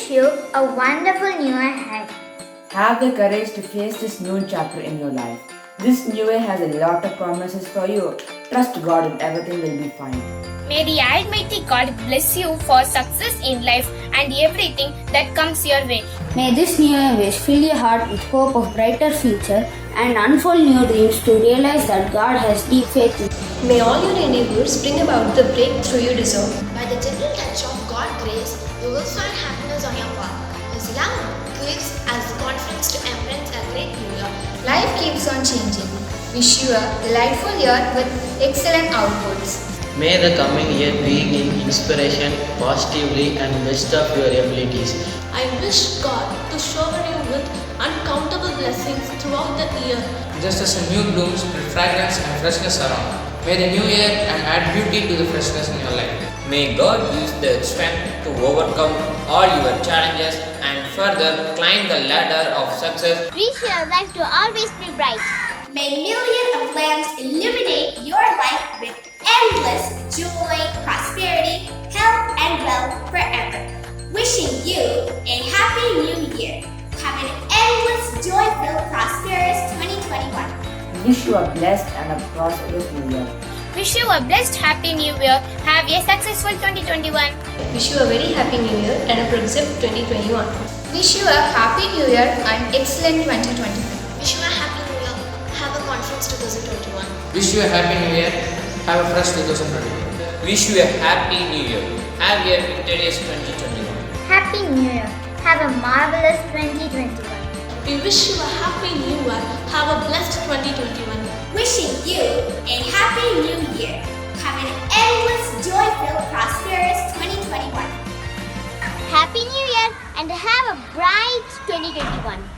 wish you a wonderful new year ahead. Have the courage to face this new chapter in your life. This new year has a lot of promises for you. Trust God and everything will be fine. May the Almighty God bless you for success in life and everything that comes your way. May this new year wish fill your heart with hope of brighter future and unfold new dreams to realize that God has deep faith in you. May all your endeavors bring about the breakthrough you deserve. By the gentle touch of God's grace, you will find happiness on your path. His love gives us the confidence to embrace a great new year. Life keeps on changing. Wish you a delightful year with excellent outputs. May the coming year bring in inspiration positively and best of your abilities. I wish God to shower you with uncountable blessings throughout the year. Just as a new bloom spread fragrance and freshness around, may the new year and add beauty to the freshness in your life. May God use the strength to overcome all your challenges and further climb the ladder of success. Wish your life to always be bright. May New Year of lamps illuminate your life with endless joy, prosperity, health, and wealth forever. Wishing you a happy new year. Have an endless, joy-filled, prosperous 2021. Wish you a blessed and a prosperous new year. Wish you a blessed, happy new year. Have a successful 2021. Wish you a very happy new year and a progressive 2021. Wish you a happy new year and excellent 2021. Wish you a happy new year. Have a conference 2021. Wish you a happy new year. Have a fresh 2021. Wish you a happy new year. Have a victorious 2021. Happy New Year. Have a marvelous 2021. We wish you a happy new year. Have a blessed 2021. Wishing you a happy new year. Have an endless, joy-filled, prosperous 2021. Happy New Year and have a bright 2021.